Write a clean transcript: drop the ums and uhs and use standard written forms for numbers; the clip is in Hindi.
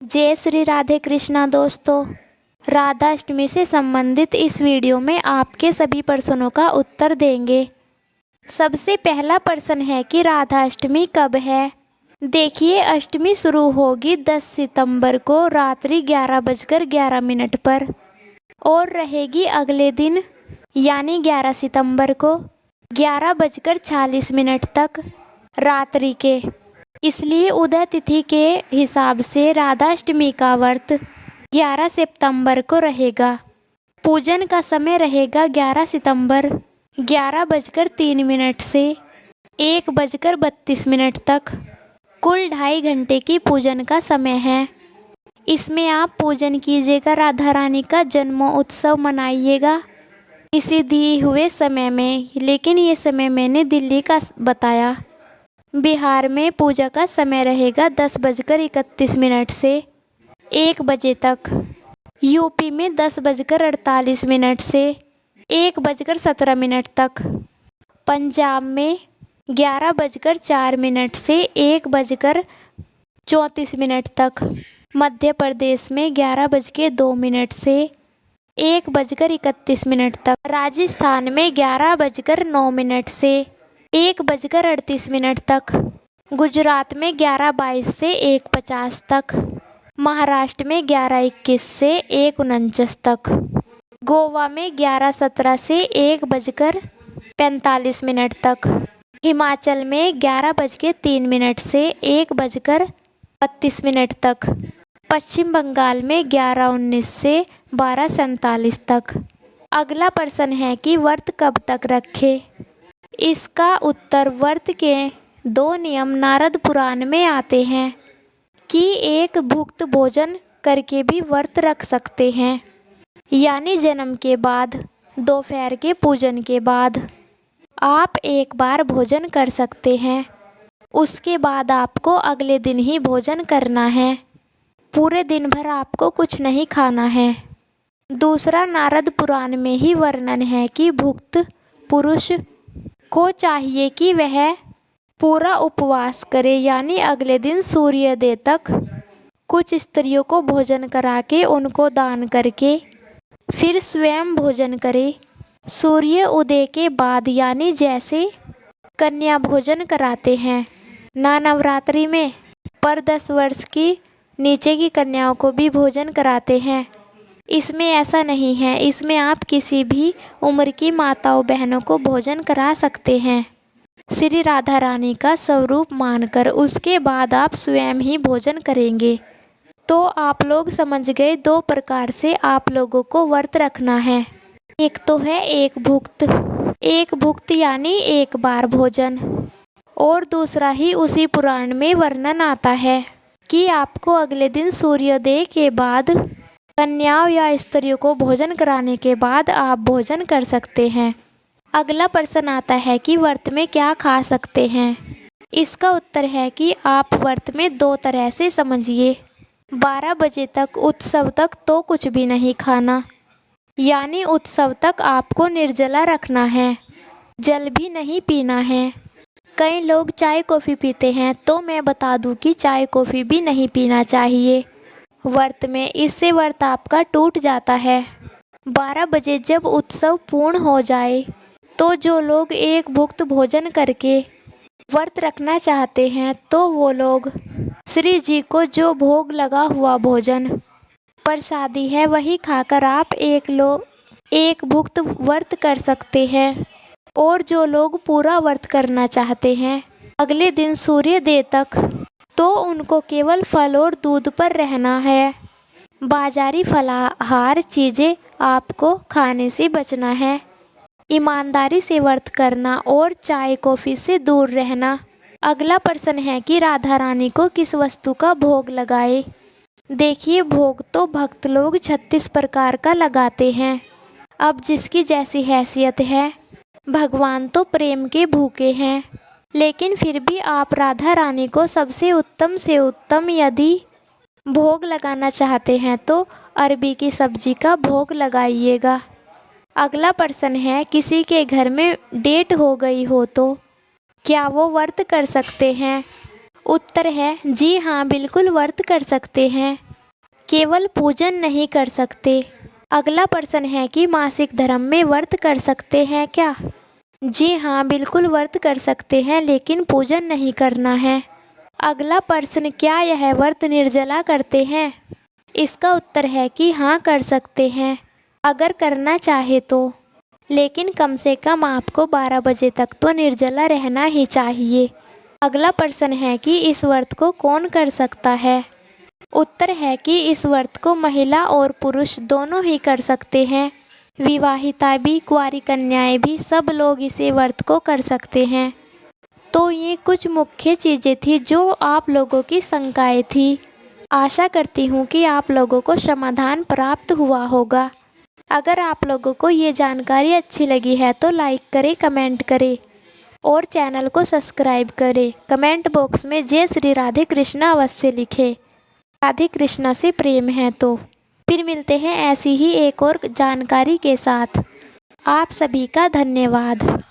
जय श्री राधे कृष्णा दोस्तों। राधाष्टमी से संबंधित इस वीडियो में आपके सभी प्रश्नों का उत्तर देंगे। सबसे पहला प्रश्न है कि राधाष्टमी कब है। देखिए, अष्टमी शुरू होगी 10 सितंबर को रात्रि 11:11 पर और रहेगी अगले दिन यानी 11 सितंबर को 11:46 तक रात्रि के। इसलिए उदय तिथि के हिसाब से राधाष्टमी का व्रत 11 सितंबर को रहेगा। पूजन का समय रहेगा 11 सितंबर 11:03 से 1:32 तक। कुल 2.5 घंटे की पूजन का समय है। इसमें आप पूजन कीजिएगा, राधा रानी का जन्मोत्सव मनाइएगा इसी दिए हुए समय में। लेकिन ये समय मैंने दिल्ली का बताया। बिहार में पूजा का समय रहेगा 10:31 से 1 बजे तक। यूपी में 10:48 से 1:17 तक। पंजाब में 11:04 से 1:34 तक। मध्य प्रदेश में 11:02 से 1:31 तक। राजस्थान में 11:09 से 1:38 तक। गुजरात में 11:22 से 1:50 तक। महाराष्ट्र में 11:21 से 1:49 तक। गोवा में 11:17 से 1:45 तक। हिमाचल में 11:03 से 1:32 तक। पश्चिम बंगाल में 11:19 से 12:47 तक। अगला प्रश्न है कि व्रत कब तक रखें। इसका उत्तर व्रत के 2 नियम नारद पुराण में आते हैं कि एक भुक्त भोजन करके भी व्रत रख सकते हैं, यानी जन्म के बाद, दोपहर के पूजन के बाद आप एक बार भोजन कर सकते हैं। उसके बाद आपको अगले दिन ही भोजन करना है। पूरे दिन भर आपको कुछ नहीं खाना है। दूसरा, नारद पुराण में ही वर्णन है कि भुक्त पुरुष को चाहिए कि वह पूरा उपवास करे, यानी अगले दिन सूर्योदय तक कुछ स्त्रियों को भोजन करा के उनको दान करके फिर स्वयं भोजन करे। सूर्य उदय के बाद, यानी जैसे कन्या भोजन कराते हैं ना नवरात्रि में, पर 10 वर्ष की नीचे की कन्याओं को भी भोजन कराते हैं। इसमें ऐसा नहीं है। इसमें आप किसी भी उम्र की माताओं बहनों को भोजन करा सकते हैं श्री राधा रानी का स्वरूप मानकर। उसके बाद आप स्वयं ही भोजन करेंगे। तो आप लोग समझ गए 2 प्रकार से आप लोगों को व्रत रखना है। एक तो है एक भुक्त यानी एक बार भोजन, और दूसरा ही उसी पुराण में वर्णन आता है कि आपको अगले दिन सूर्योदय के बाद कन्याओं या स्त्रियों को भोजन कराने के बाद आप भोजन कर सकते हैं। अगला प्रश्न आता है कि व्रत में क्या खा सकते हैं। इसका उत्तर है कि आप व्रत में 2 तरह से समझिए। 12 बजे तक, उत्सव तक तो कुछ भी नहीं खाना, यानी उत्सव तक आपको निर्जला रखना है, जल भी नहीं पीना है। कई लोग चाय कॉफ़ी पीते हैं, तो मैं बता दूं कि चाय कॉफ़ी भी नहीं पीना चाहिए व्रत में। इससे व्रत आपका टूट जाता है। 12 बजे जब उत्सव पूर्ण हो जाए तो जो लोग एक भुक्त भोजन करके व्रत रखना चाहते हैं, तो वो लोग श्री जी को जो भोग लगा हुआ भोजन प्रसादी है वही खाकर आप एक भुक्त व्रत कर सकते हैं। और जो लोग पूरा व्रत करना चाहते हैं अगले दिन सूर्योदय तक, तो उनको केवल फल और दूध पर रहना है। बाजारी फलाहार चीज़ें आपको खाने से बचना है। ईमानदारी से व्रत करना और चाय कॉफ़ी से दूर रहना। अगला प्रश्न है कि राधा रानी को किस वस्तु का भोग लगाए। देखिए, भोग तो भक्त लोग 36 प्रकार का लगाते हैं। अब जिसकी जैसी हैसियत है, भगवान तो प्रेम के भूखे हैं, लेकिन फिर भी आप राधा रानी को सबसे उत्तम से उत्तम यदि भोग लगाना चाहते हैं तो अरबी की सब्जी का भोग लगाइएगा। अगला प्रश्न है, किसी के घर में डेट हो गई हो तो क्या वो व्रत कर सकते हैं। उत्तर है जी हाँ, बिल्कुल व्रत कर सकते हैं। केवल पूजन नहीं कर सकते। अगला प्रश्न है कि मासिक धर्म में व्रत कर सकते हैं क्या? जी हाँ, बिल्कुल व्रत कर सकते हैं, लेकिन पूजन नहीं करना है। अगला प्रश्न, क्या यह व्रत निर्जला करते हैं? इसका उत्तर है कि हाँ, कर सकते हैं अगर करना चाहे तो, लेकिन कम से कम आपको 12 बजे तक तो निर्जला रहना ही चाहिए। अगला प्रश्न है कि इस व्रत को कौन कर सकता है? उत्तर है कि इस व्रत को महिला और पुरुष दोनों ही कर सकते हैं। विवाहिता भी, कुंवारी कन्याएं भी, सब लोग इसे व्रत को कर सकते हैं। तो ये कुछ मुख्य चीज़ें थी जो आप लोगों की शंकाएं थी। आशा करती हूँ कि आप लोगों को समाधान प्राप्त हुआ होगा। अगर आप लोगों को ये जानकारी अच्छी लगी है तो लाइक करें, कमेंट करें और चैनल को सब्सक्राइब करें। कमेंट बॉक्स में जय श्री राधे कृष्णा अवश्य लिखें। राधे कृष्णा से प्रेम है तो। फिर मिलते हैं ऐसी ही एक और जानकारी के साथ। आप सभी का धन्यवाद।